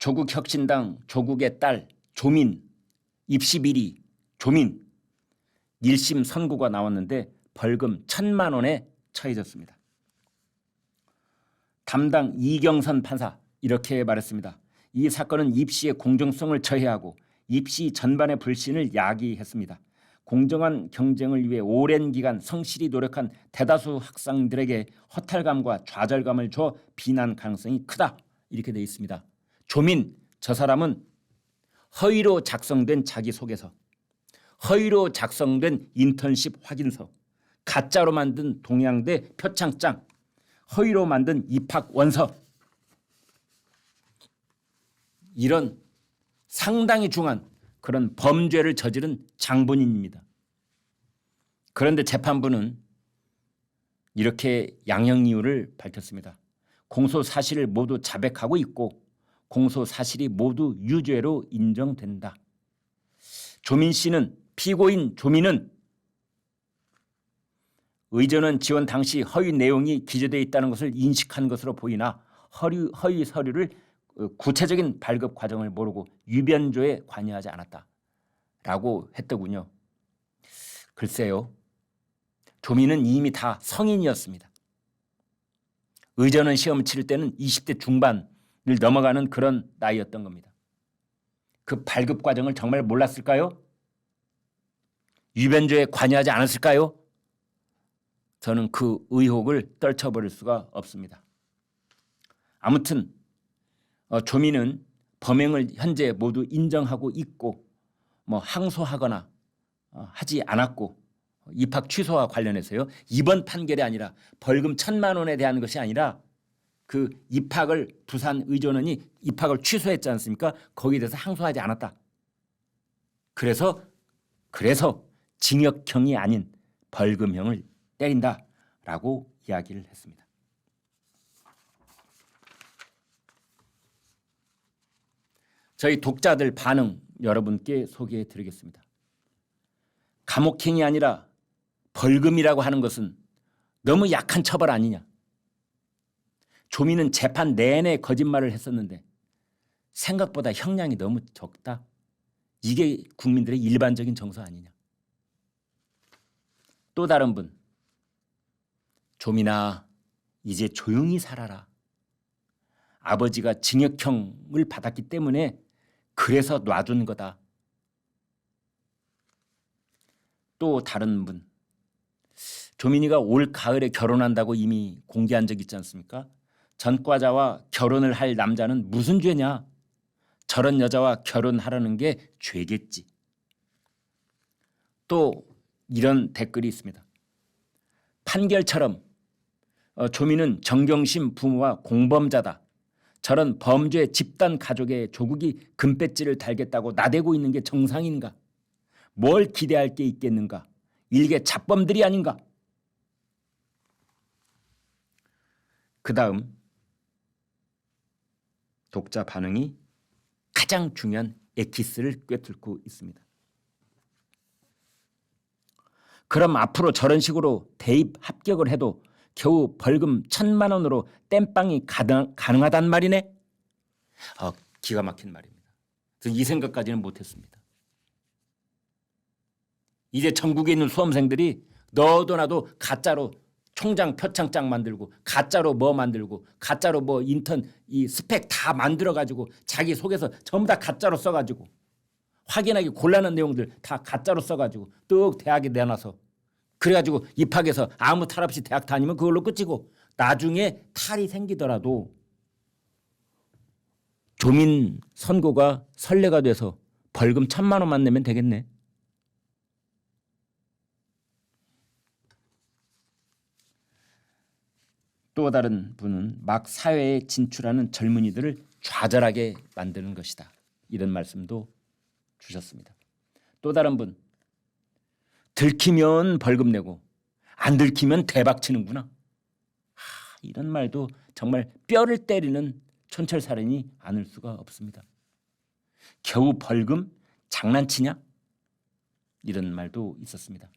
조국혁신당 조국의 딸 조민 입시 비리 조민 1심 선고가 나왔는데 벌금 1,000만 원에 처해졌습니다. 담당 이경선 판사 이렇게 말했습니다. 이 사건은 입시의 공정성을 저해하고 입시 전반의 불신을 야기했습니다. 공정한 경쟁을 위해 오랜 기간 성실히 노력한 대다수 학생들에게 허탈감과 좌절감을 줘 비난 가능성이 크다. 이렇게 되어 있습니다. 조민 저 사람은 허위로 작성된 자기소개서, 허위로 작성된 인턴십 확인서, 가짜로 만든 동양대 표창장, 허위로 만든 입학 원서, 이런 상당히 중한 그런 범죄를 저지른 장본인입니다. 그런데 재판부는 이렇게 양형 이유를 밝혔습니다. 공소 사실을 모두 자백하고 있고 공소 사실이 모두 유죄로 인정된다. 조민 씨는 피고인 조민은 의전원 지원 당시 허위 내용이 기재되어 있다는 것을 인식한 것으로 보이나 허위 서류를 구체적인 발급 과정을 모르고 유변조에 관여하지 않았다라고 했더군요. 글쎄요. 조민은 이미 다 성인이었습니다. 의전원 시험 치를 때는 20대 중반을 넘어가는 그런 나이였던 겁니다. 그 발급 과정을 정말 몰랐을까요? 유변조에 관여하지 않았을까요? 저는 그 의혹을 떨쳐버릴 수가 없습니다. 아무튼 조민은 범행을 현재 모두 인정하고 있고 항소하거나 하지 않았고 입학 취소와 관련해서요. 이번 판결이 아니라 벌금 1,000만 원에 대한 것이 아니라 그 입학을 부산 의전원이 입학을 취소했지 않습니까? 거기에 대해서 항소하지 않았다. 그래서 징역형이 아닌 벌금형을 때린다라고 이야기를 했습니다. 저희 독자들 반응 여러분께 소개해 드리겠습니다. 감옥행이 아니라 벌금이라고 하는 것은 너무 약한 처벌 아니냐. 조민은 재판 내내 거짓말을 했었는데 생각보다 형량이 너무 적다. 이게 국민들의 일반적인 정서 아니냐. 또 다른 분, 조민아 이제 조용히 살아라. 아버지가 징역형을 받았기 때문에 그래서 놔둔 거다. 또 다른 분, 조민이가 올 가을에 결혼한다고 이미 공개한 적 있지 않습니까? 전과자와 결혼을 할 남자는 무슨 죄냐? 저런 여자와 결혼하라는 게 죄겠지. 또 이런 댓글이 있습니다. 판결처럼 조민은 정경심 부모와 공범자다. 저런 범죄 집단 가족의 조국이 금배지를 달겠다고 나대고 있는 게 정상인가? 뭘 기대할 게 있겠는가? 일개 잡범들이 아닌가? 그 다음 독자 반응이 가장 중요한 엑기스를 꿰뚫고 있습니다. 그럼 앞으로 저런 식으로 대입 합격을 해도 겨우 벌금 1,000만 원으로 땜빵이 가능하단 말이네? 기가 막힌 말입니다. 이 생각까지는 못했습니다. 이제 전국에 있는 수험생들이 너도 나도 가짜로 총장 표창장 만들고 가짜로 만들고 가짜로 인턴 이 스펙 다 만들어가지고 자기 속에서 전부 다 가짜로 써가지고 확인하기 곤란한 내용들 다 가짜로 써가지고 뚝 대학에 내놔서 그래가지고 입학해서 아무 탈 없이 대학 다니면 그걸로 끝이고 나중에 탈이 생기더라도 조민 선고가 선례가 돼서 벌금 1,000만 원만 내면 되겠네. 또 다른 분은 막 사회에 진출하는 젊은이들을 좌절하게 만드는 것이다. 이런 말씀도 주셨습니다. 또 다른 분, 들키면 벌금 내고 안 들키면 대박 치는구나. 이런 말도 정말 뼈를 때리는 촌철살인이 아닐 수가 없습니다. 겨우 벌금? 장난치냐? 이런 말도 있었습니다.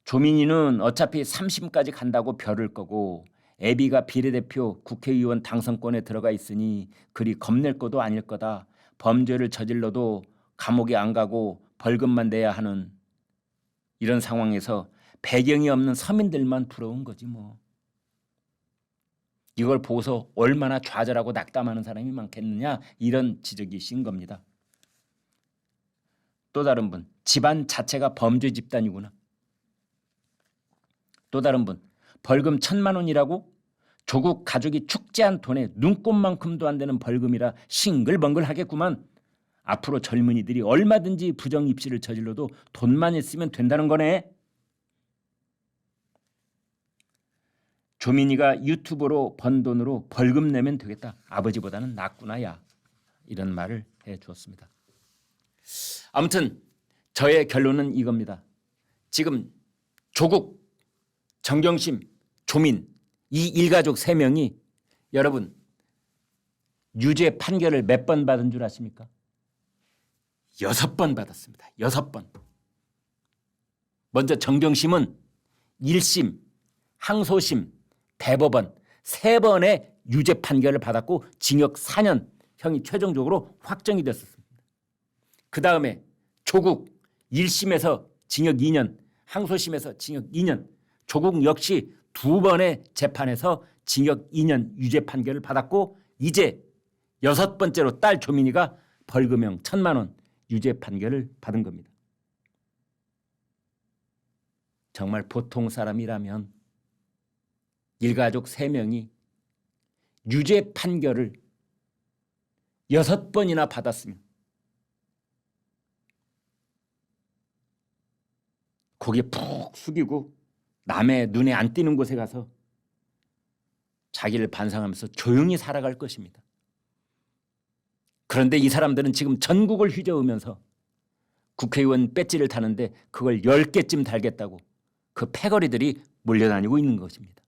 조민이는 어차피 3심까지 간다고 벼를 거고 애비가 비례대표 국회의원 당선권에 들어가 있으니 그리 겁낼 것도 아닐 거다. 범죄를 저질러도 감옥에 안 가고 벌금만 내야 하는 이런 상황에서 배경이 없는 서민들만 부러운 거지 뭐. 이걸 보고서 얼마나 좌절하고 낙담하는 사람이 많겠느냐 이런 지적이 신 겁니다. 또 다른 분, 집안 자체가 범죄 집단이구나. 또 다른 분, 벌금 1,000만 원이라고? 조국 가족이 축제한 돈에 눈꼽만큼도 안 되는 벌금이라 싱글벙글하겠구만. 앞으로 젊은이들이 얼마든지 부정 입시를 저질러도 돈만 있으면 된다는 거네. 조민이가 유튜브로 번 돈으로 벌금 내면 되겠다. 아버지보다는 낫구나 야. 이런 말을 해주었습니다. 아무튼 저의 결론은 이겁니다. 지금 조국, 정경심, 조민 이 일가족 3명이 여러분 유죄 판결을 몇 번 받은 줄 아십니까? 6번 받았습니다. 6번. 먼저 정경심은 1심, 항소심, 대법원 3번의 유죄 판결을 받았고 징역 4년 형이 최종적으로 확정이 됐었습니다. 그 다음에 조국 1심에서 징역 2년, 항소심에서 징역 2년, 조국 역시 2번의 재판에서 징역 2년 유죄 판결을 받았고 이제 6번째로 딸 조민이가 벌금형 1,000만 원 유죄 판결을 받은 겁니다. 정말 보통 사람이라면 일가족 3명이 유죄 판결을 6번이나 받았으면 고개 푹 숙이고 남의 눈에 안 띄는 곳에 가서 자기를 반성하면서 조용히 살아갈 것입니다. 그런데 이 사람들은 지금 전국을 휘저으면서 국회의원 배지를 타는데 그걸 10개쯤 달겠다고 그 패거리들이 몰려다니고 있는 것입니다.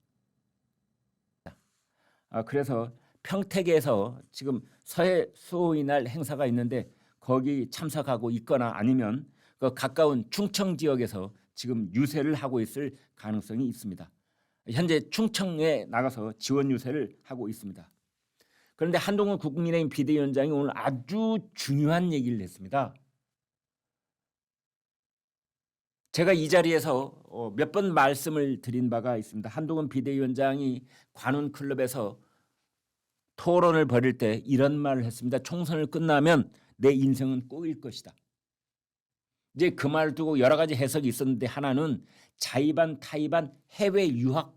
그래서 평택에서 지금 서해 수호의 날 행사가 있는데 거기 참석하고 있거나 아니면 그 가까운 충청 지역에서 지금 유세를 하고 있을 가능성이 있습니다. 현재 충청에 나가서 지원 유세를 하고 있습니다. 그런데 한동훈 국민의힘 비대위원장이 오늘 아주 중요한 얘기를 했습니다. 제가 이 자리에서 몇 번 말씀을 드린 바가 있습니다. 한동훈 비대위원장이 관훈클럽에서 토론을 벌일 때 이런 말을 했습니다. 총선을 끝나면 내 인생은 꼬일 것이다. 이제 그 말을 두고 여러 가지 해석이 있었는데 하나는 자의반 타의반 해외 유학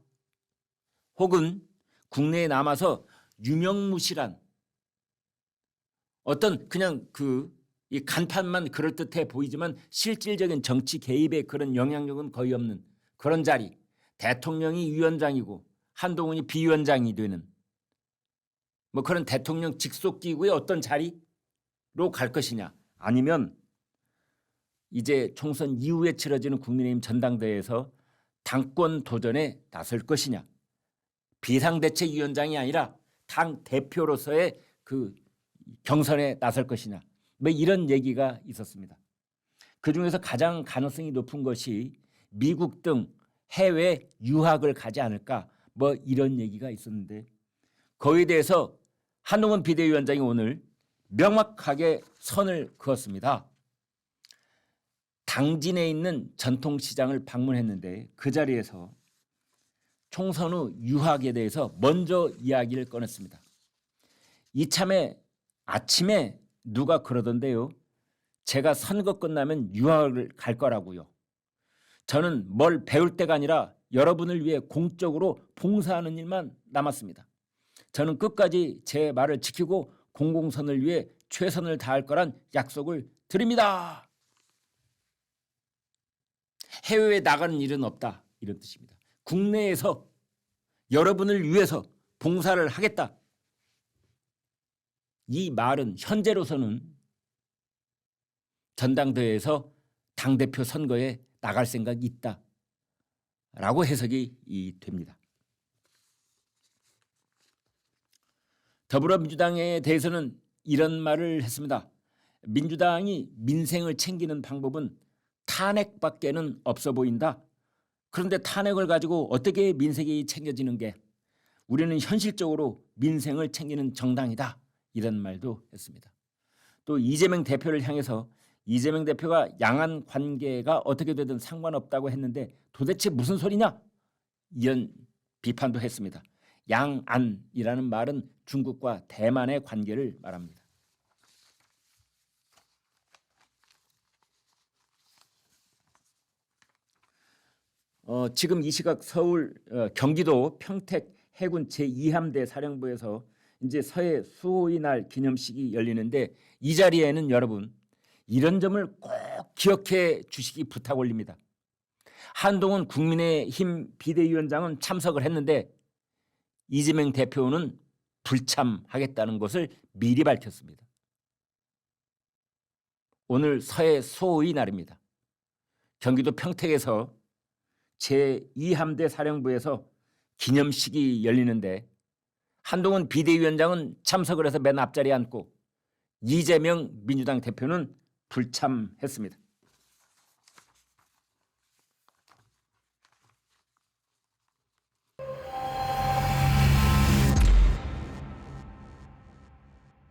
혹은 국내에 남아서 유명무실한 어떤 그냥 이 간판만 그럴듯해 보이지만 실질적인 정치 개입의 그런 영향력은 거의 없는 그런 자리, 대통령이 위원장이고 한동훈이 비위원장이 되는 뭐 그런 대통령 직속 기구의 어떤 자리로 갈 것이냐, 아니면 이제 총선 이후에 치러지는 국민의힘 전당대회에서 당권 도전에 나설 것이냐, 비상대책위원장이 아니라 당 대표로서의 그 경선에 나설 것이냐, 뭐 이런 얘기가 있었습니다. 그중에서 가장 가능성이 높은 것이 미국 등 해외 유학을 가지 않을까, 뭐 이런 얘기가 있었는데 거기에 대해서 한동훈 비대위원장이 오늘 명확하게 선을 그었습니다. 당진에 있는 전통시장을 방문했는데 그 자리에서 총선 후 유학에 대해서 먼저 이야기를 꺼냈습니다. 이참에 아침에 누가 그러던데요. 제가 선거 끝나면 유학을 갈 거라고요. 저는 뭘 배울 때가 아니라 여러분을 위해 공적으로 봉사하는 일만 남았습니다. 저는 끝까지 제 말을 지키고 공공선을 위해 최선을 다할 거란 약속을 드립니다. 해외에 나가는 일은 없다, 이런 뜻입니다. 국내에서 여러분을 위해서 봉사를 하겠다. 이 말은 현재로서는 전당대회에서 당대표 선거에 나갈 생각이 있다라고 해석이 됩니다. 더불어민주당에 대해서는 이런 말을 했습니다. 민주당이 민생을 챙기는 방법은 탄핵밖에는 없어 보인다. 그런데 탄핵을 가지고 어떻게 민생이 챙겨지는 게, 우리는 현실적으로 민생을 챙기는 정당이다. 이런 말도 했습니다. 또 이재명 대표를 향해서 이재명 대표가 양안 관계가 어떻게 되든 상관없다고 했는데 도대체 무슨 소리냐? 이런 비판도 했습니다. 양안이라는 말은 중국과 대만의 관계를 말합니다. 지금 이 시각 서울 경기도 평택 해군 제2함대 사령부에서 이제 서해 수호의 날 기념식이 열리는데 이 자리에는 여러분 이런 점을 꼭 기억해 주시기 부탁 올립니다. 한동훈 국민의힘 비대위원장은 참석을 했는데 이재명 대표는 불참하겠다는 것을 미리 밝혔습니다. 오늘 서해 수호의 날입니다. 경기도 평택에서 제2함대 사령부에서 기념식이 열리는데 한동훈 비대위원장은 참석을 해서 맨 앞자리에 앉고 이재명 민주당 대표는 불참했습니다.